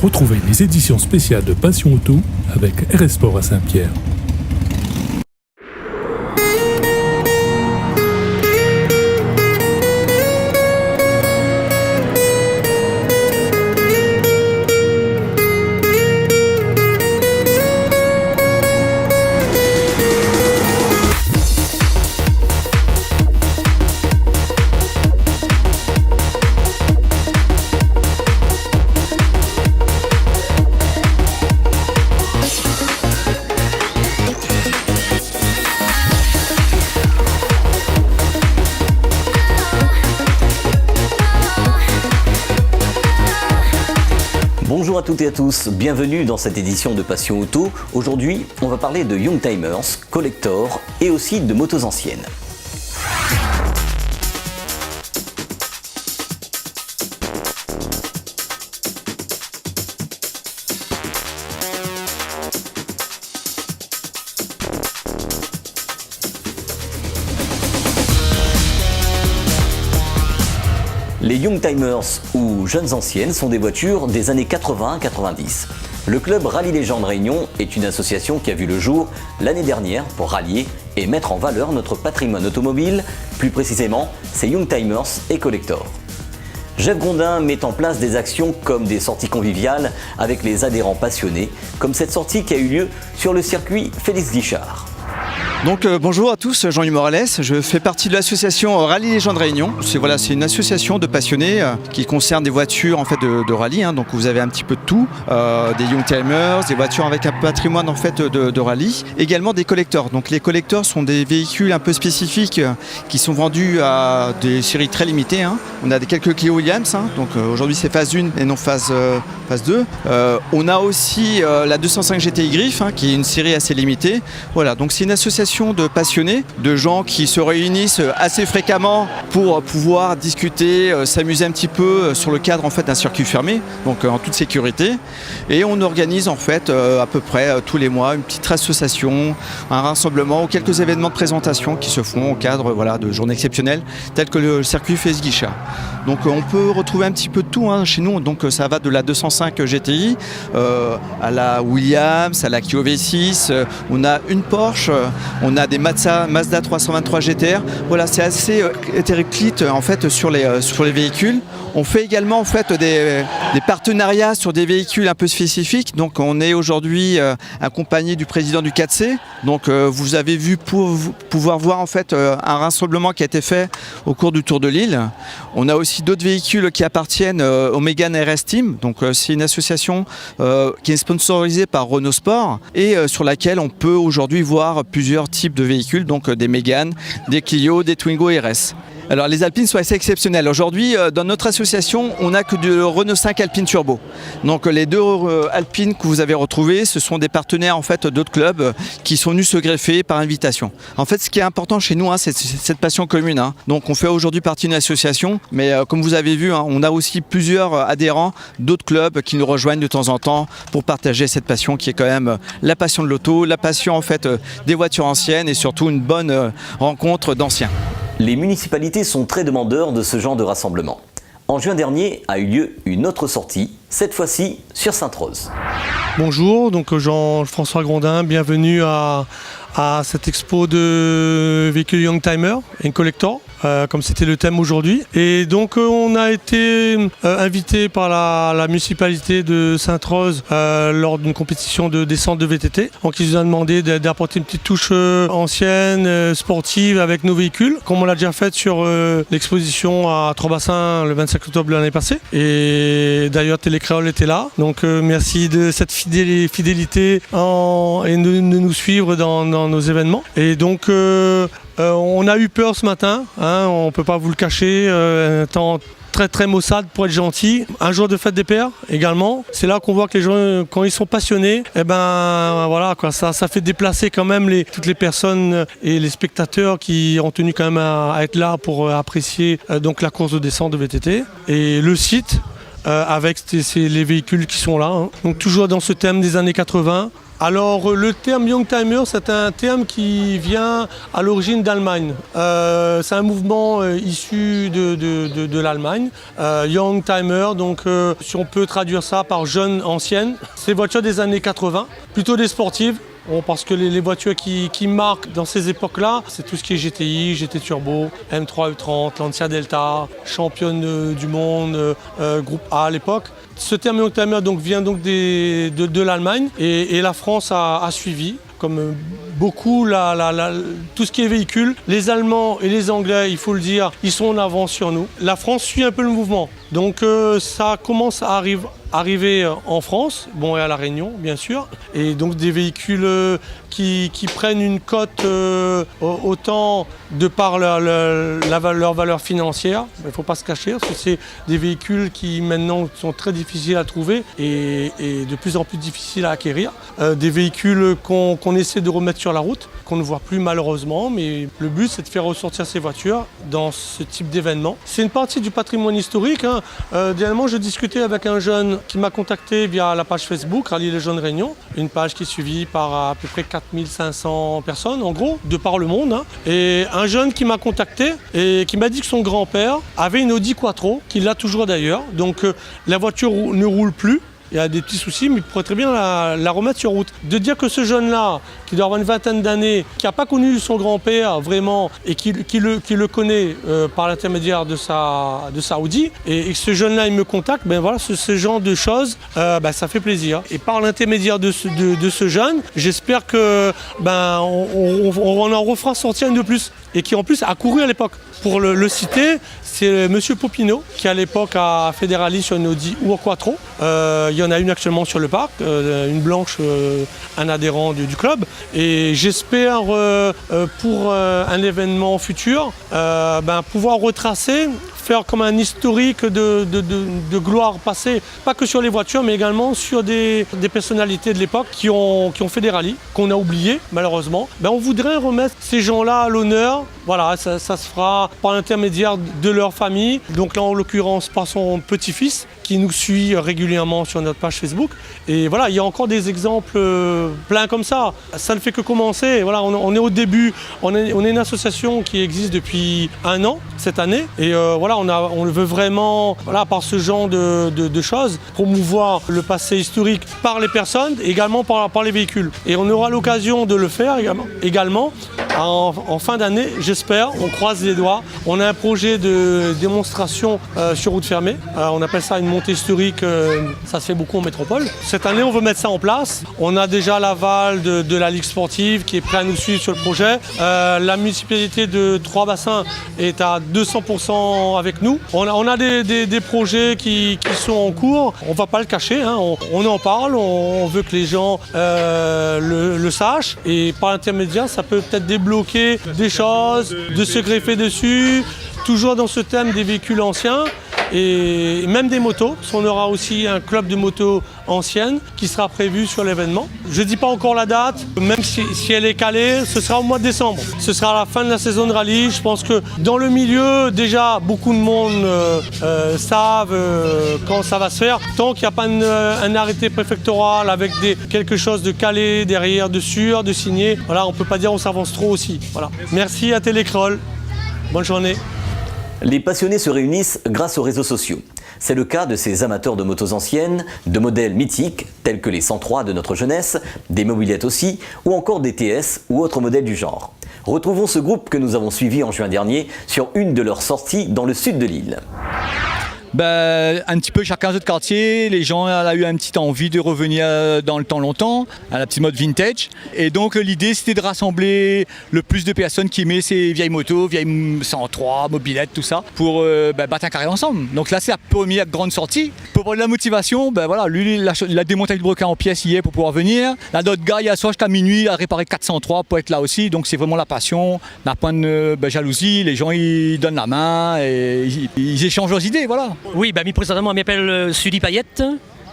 Retrouvez les éditions spéciales de Passion Auto avec RS Sport à Saint-Pierre. Bonjour à toutes et à tous, bienvenue dans cette édition de Passion Auto. Aujourd'hui, on va parler de Youngtimers, collector et aussi de motos anciennes. Les Youngtimers ou Jeunes Anciennes sont des voitures des années 80-90. Le club Rallye Légende Réunion est une association qui a vu le jour l'année dernière pour rallier et mettre en valeur notre patrimoine automobile, plus précisément ses Youngtimers et collector. Jeff Grondin met en place des actions comme des sorties conviviales avec les adhérents passionnés, comme cette sortie qui a eu lieu sur le circuit Félix Guichard. Donc bonjour à tous, Jean-Yves Morales, je fais partie de l'association Rallye Légende Réunion. C'est une association de passionnés qui concerne des voitures en fait, de rallye, donc vous avez un petit peu de tout, des Youngtimers, des voitures avec un patrimoine en fait, de rallye, également des collectors. Donc les collectors sont des véhicules un peu spécifiques qui sont vendus à des séries très limitées. On a quelques Clio Williams, donc aujourd'hui c'est phase 1 et non phase 2. On a aussi la 205 GTI Griffe qui est une série assez limitée. Voilà, donc c'est une association de passionnés, de gens qui se réunissent assez fréquemment pour pouvoir discuter, s'amuser un petit peu sur le cadre en fait, d'un circuit fermé, donc en toute sécurité. Et on organise en fait à peu près tous les mois une petite association, un rassemblement ou quelques événements de présentation qui se font au cadre de journées exceptionnelles telles que le circuit Félix Guichard. Donc on peut retrouver un petit peu de tout chez nous, donc ça va de la 205 GTI à la Williams, à la Clio V6, on a une Porsche, on a des Mazda 323 GTR. Voilà, c'est assez hétéroclite en fait sur les véhicules. On fait également en fait des partenariats sur des véhicules un peu spécifiques. Donc on est aujourd'hui accompagné du président du 4C. Donc vous avez vu pouvoir voir en fait un rassemblement qui a été fait au cours du Tour de Lille. On a aussi d'autres véhicules qui appartiennent au Mégane RS Team. Donc c'est une association qui est sponsorisée par Renault Sport et sur laquelle on peut aujourd'hui voir plusieurs types de véhicules, donc des Mégane, des Clio, des Twingo RS. Alors les Alpines sont assez exceptionnelles. Aujourd'hui, dans notre association, on n'a que du Renault 5 Alpine Turbo. Donc les deux Alpines que vous avez retrouvées, ce sont des partenaires en fait, d'autres clubs qui sont venus se greffer par invitation. En fait, ce qui est important chez nous, c'est cette passion commune. Donc on fait aujourd'hui partie d'une association, mais comme vous avez vu, on a aussi plusieurs adhérents d'autres clubs qui nous rejoignent de temps en temps pour partager cette passion qui est quand même la passion de l'auto, la passion en fait, des voitures anciennes et surtout une bonne rencontre d'anciens. Les municipalités sont très demandeurs de ce genre de rassemblement. En juin dernier a eu lieu une autre sortie, cette fois-ci sur Sainte-Rose. Bonjour, donc Jean-François Grondin, bienvenue à cette expo de véhicules Youngtimer et Collector, comme c'était le thème aujourd'hui. Et donc on a été invité par la municipalité de Sainte-Rose lors d'une compétition de descente de VTT. Donc ils nous ont demandé d'apporter une petite touche ancienne, sportive avec nos véhicules, comme on l'a déjà fait sur l'exposition à Trois-Bassins le 25 octobre de l'année passée. Et d'ailleurs Télécréole était là. Donc merci de cette fidélité et de nous suivre dans nos événements. Et donc on a eu peur ce matin, on ne peut pas vous le cacher, un temps très maussade pour être gentil. Un jour de fête des pères également. C'est là qu'on voit que les gens, quand ils sont passionnés, voilà, ça fait déplacer quand même toutes les personnes et les spectateurs qui ont tenu quand même à être là pour apprécier donc la course de descente de VTT. Et le site avec les véhicules qui sont là. Donc toujours dans ce thème des années 80. Alors le terme Youngtimer, c'est un terme qui vient à l'origine d'Allemagne. C'est un mouvement issu de l'Allemagne. Youngtimer, donc si on peut traduire ça par jeune ancienne. C'est voitures des années 80, plutôt des sportives. Bon, parce que les voitures qui marquent dans ces époques-là, c'est tout ce qui est GTI, GT Turbo, M3, E30, Lancia Delta, championne du monde, groupe A à l'époque. Ce terme Youngtimer donc, vient donc de l'Allemagne et la France a suivi. Comme beaucoup, tout ce qui est véhicule, les Allemands et les Anglais, il faut le dire, ils sont en avance sur nous. La France suit un peu le mouvement. Donc ça commence à arriver en France, bon, et à La Réunion, bien sûr. Et donc des véhicules qui prennent une cote autant de par leur valeur financière. Il ne faut pas se cacher, parce que c'est des véhicules qui maintenant sont très difficiles à trouver et de plus en plus difficiles à acquérir. Des véhicules qu'on essaie de remettre sur la route, qu'on ne voit plus malheureusement, mais le but c'est de faire ressortir ces voitures dans ce type d'événement. C'est une partie du patrimoine historique. Dernièrement, je discutais avec un jeune qui m'a contacté via la page Facebook Rallye Légende Réunion, une page qui est suivie par à peu près 4500 personnes en gros, de par le monde. Et un jeune qui m'a contacté et qui m'a dit que son grand-père avait une Audi Quattro, qu'il a toujours d'ailleurs. Donc la voiture ne roule plus. Il y a des petits soucis, mais il pourrait très bien la remettre sur route. De dire que ce jeune-là, qui doit avoir une vingtaine d'années, qui n'a pas connu son grand-père vraiment, et qui le connaît par l'intermédiaire de sa Audi, et que ce jeune-là, il me contacte, ben voilà, ce genre de choses, ça fait plaisir. Et par l'intermédiaire de ce jeune, j'espère que on en refera sortir une de plus, et qui en plus a couru à l'époque. Pour le citer, c'est M. Popino qui à l'époque a fait des rallyes sur une Audi ou Quattro. Il y en a une actuellement sur le parc, une blanche, un adhérent du club. Et j'espère pour un événement futur pouvoir retracer, faire comme un historique de gloire passée, pas que sur les voitures, mais également sur des personnalités de l'époque qui ont fait des rallyes, qu'on a oubliés malheureusement. On voudrait remettre ces gens-là à l'honneur. Voilà, ça se fera par l'intermédiaire de leur famille. Donc là, en l'occurrence, par son petit-fils qui nous suit régulièrement sur notre page Facebook. Et voilà, il y a encore des exemples pleins comme ça. Ça ne fait que commencer. Voilà, on est au début. On est une association qui existe depuis 1 an, cette année. Et voilà, on veut vraiment, voilà, par ce genre de choses, promouvoir le passé historique par les personnes, également par les véhicules. Et on aura l'occasion de le faire également en fin d'année, j'espère. On croise les doigts. On a un projet de démonstration sur route fermée. On appelle ça une montée historique. Ça se fait beaucoup en métropole. Cette année, on veut mettre ça en place. On a déjà l'aval de la Ligue sportive qui est prêt à nous suivre sur le projet. La municipalité de Trois-Bassins est à 200% avec nous. On a des projets qui sont en cours. On ne va pas le cacher. On en parle. On veut que les gens le sachent. Et par l'intermédiaire, ça peut peut-être débloquer des choses, de se greffer dessus. Toujours dans ce thème des véhicules anciens et même des motos. On aura aussi un club de motos anciennes qui sera prévu sur l'événement. Je ne dis pas encore la date, même si elle est calée, ce sera au mois de décembre. Ce sera à la fin de la saison de rallye. Je pense que dans le milieu, déjà, beaucoup de monde savent quand ça va se faire. Tant qu'il n'y a pas un arrêté préfectoral avec quelque chose de calé derrière, de sûr, de signé, voilà, on ne peut pas dire qu'on s'avance trop aussi. Voilà. Merci à Télécrol. Bonne journée. Les passionnés se réunissent grâce aux réseaux sociaux. C'est le cas de ces amateurs de motos anciennes, de modèles mythiques tels que les 103 de notre jeunesse, des mobylettes aussi, ou encore des TS ou autres modèles du genre. Retrouvons ce groupe que nous avons suivi en juin dernier sur une de leurs sorties dans le sud de l'île. Un petit peu chacun notre quartier, les gens ont eu une petite envie de revenir dans le temps longtemps, à la petite mode vintage. Et donc l'idée c'était de rassembler le plus de personnes qui aimaient ces vieilles motos, vieilles 103, mobylettes, tout ça, pour battre un carré ensemble. Donc là c'est la première grande sortie. Pour avoir de la motivation, voilà, lui il a démonté le brocan en pièces hier pour pouvoir venir. Là d'autres gars, il y a soir jusqu'à minuit à réparer 403 pour être là aussi. Donc c'est vraiment la passion, la pointe de jalousie, les gens ils donnent la main et ils échangent leurs idées, voilà. Oui, précédemment, je m'appelle Sully Payette.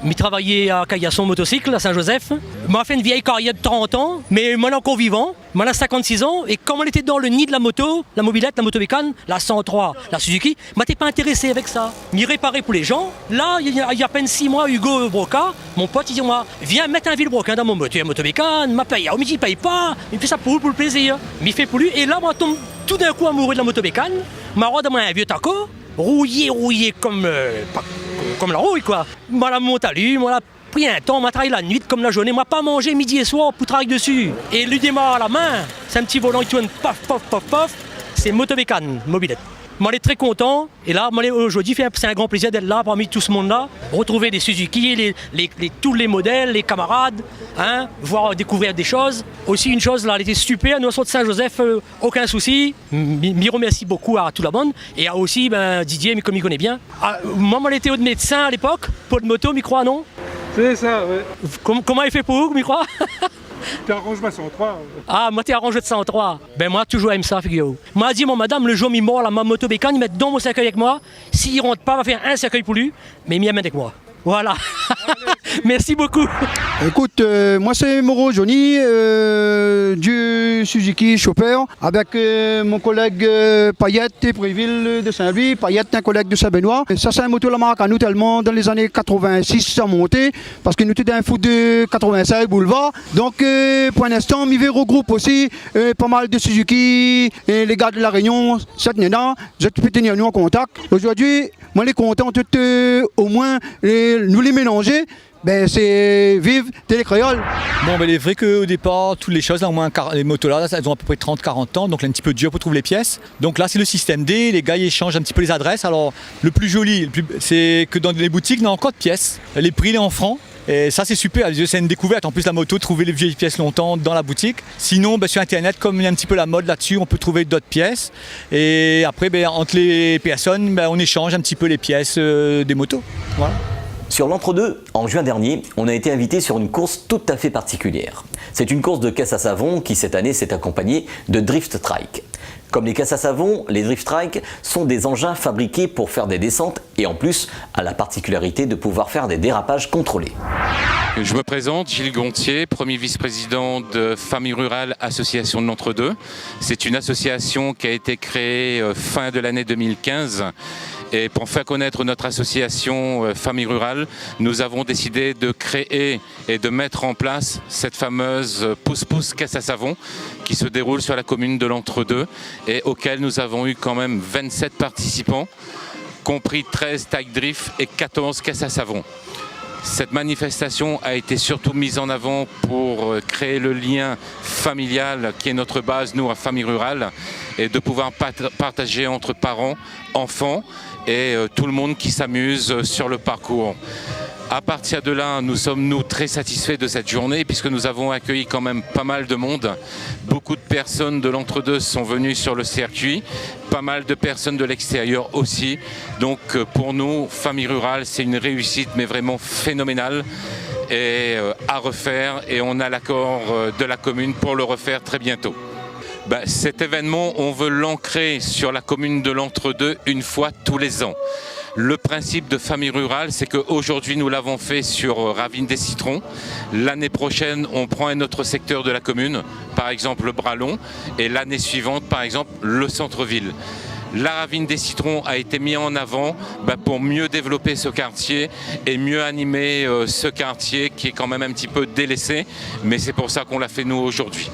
J'ai travaillé à Caillasson motocycle à Saint-Joseph. M'a fait une vieille carrière de 30 ans, mais moi encore vivant. Moi a 56 ans et comme on était dans le nid de la moto, la mobilette, la motobécane, la 103, la Suzuki, moi t'es pas intéressé avec ça. M'y réparer pour les gens. Là, il y a à peine 6 mois, Hugo Broca, mon pote, il dit moi, viens mettre un Villebroquin dans mon moto, un motobécane, m'a payé. Mais il paye pas, il fait ça pour le plaisir. Il fait pour lui et là, moi tombe tout d'un coup amoureux de la motobécane. M'a redemandé un vieux taco, rouillé comme la rouille quoi. Moi la monte à lui, moi la pris un temps, m'a travaillé la nuit comme la journée, m'a pas mangé midi et soir pour travailler dessus. Et lui démarre à la main, c'est un petit volant qui tourne paf paf paf paf, c'est motobécane, mobilette. Moi je suis très content et là aujourd'hui c'est un grand plaisir d'être là parmi tout ce monde-là, retrouver des Suzuki, tous les modèles, les camarades, hein, voir découvrir des choses. Aussi une chose là, elle était super, nous sommes de Saint-Joseph, aucun souci. Je remercie beaucoup à toute la bande et à aussi Didier, comme il connaît bien. Moi je étais au médecin à l'époque, pour de moto, m'y crois non? C'est ça, ouais. Comment il fait pour vous, m'y crois? T'es arrange ma 103. Ah, moi t'es arrangé de 103. Ben moi toujours aime ça, figurez-vous. Moi dit mon madame, le jour où il mord ma motobécane, il met dans mon cercueil avec moi. S'il rentre pas, il va faire un cercueil pour lui, mais il m'y amène avec moi. Voilà. Merci beaucoup. Écoute, moi c'est Moreau Johnny du Suzuki Chopper avec mon collègue Payette et Préville de Saint-Louis. Payette, un collègue de Saint-Benoît. Ça c'est un moto la marque à nous tellement dans les années 86 ça montait parce que nous étions dans un foot de 85 boulevard. Donc pour l'instant, il regroupe aussi pas mal de Suzuki et les gars de la Réunion, cette nena, je peux tenir nous en contact. Aujourd'hui, moi les content au moins nous les mélanger. Ben c'est vive Télécréole. Bon, ben il est vrai qu'au départ, toutes les choses, là, au moins les motos là, elles ont à peu près 30-40 ans, donc là, un petit peu dur pour trouver les pièces. Donc là, c'est le système D, les gars ils échangent un petit peu les adresses. Alors le plus joli, c'est que dans les boutiques, il y a encore de pièces. Les prix, il est en francs. Et ça c'est super, c'est une découverte. En plus la moto, trouver les vieilles pièces longtemps dans la boutique. Sinon sur internet, comme il y a un petit peu la mode là-dessus, on peut trouver d'autres pièces. Et après entre les personnes, on échange un petit peu les pièces des motos. Voilà. Sur l'entre-deux, en juin dernier, on a été invité sur une course tout à fait particulière. C'est une course de caisse à savon qui cette année s'est accompagnée de drift trike. Comme les caisses à savon, les drift trike sont des engins fabriqués pour faire des descentes et en plus a la particularité de pouvoir faire des dérapages contrôlés. Je me présente, Gilles Gontier, premier vice-président de Famille Rurale Association de l'Entre-deux. C'est une association qui a été créée fin de l'année 2015. Et pour faire connaître notre association Famille Rurale, nous avons décidé de créer et de mettre en place cette fameuse pousse-pousse caisse à savon qui se déroule sur la commune de l'Entre-deux et auquel nous avons eu quand même 27 participants, compris 13 tag drift et 14 caisses à savon. Cette manifestation a été surtout mise en avant pour créer le lien familial qui est notre base, nous, à Famille Rurale, et de pouvoir partager entre parents, enfants et tout le monde qui s'amuse sur le parcours. À partir de là, nous sommes très satisfaits de cette journée puisque nous avons accueilli quand même pas mal de monde. Beaucoup de personnes de l'Entre-deux sont venues sur le circuit, pas mal de personnes de l'extérieur aussi. Donc pour nous, Famille Rurale, c'est une réussite mais vraiment phénoménale et à refaire et on a l'accord de la commune pour le refaire très bientôt. Cet événement, on veut l'ancrer sur la commune de l'Entre-deux une fois tous les ans. Le principe de Famille Rurale, c'est qu'aujourd'hui nous l'avons fait sur Ravine des Citrons. L'année prochaine, on prend un autre secteur de la commune, par exemple le Bralon, et l'année suivante, par exemple, le centre-ville. La Ravine des Citrons a été mise en avant pour mieux développer ce quartier et mieux animer ce quartier qui est quand même un petit peu délaissé, mais c'est pour ça qu'on l'a fait nous aujourd'hui.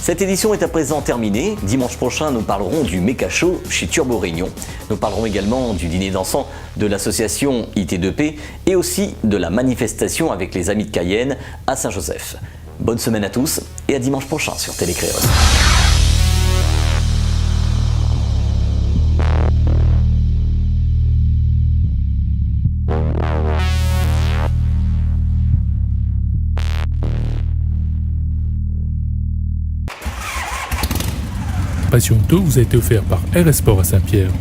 Cette édition est à présent terminée. Dimanche prochain, nous parlerons du Méca Show chez Turbo Réunion. Nous parlerons également du dîner dansant de l'association IT2P et aussi de la manifestation avec les Amis de Cayenne à Saint-Joseph. Bonne semaine à tous et à dimanche prochain sur Télécréole. Passion Auto vous a été offert par RS Sport à Saint-Pierre.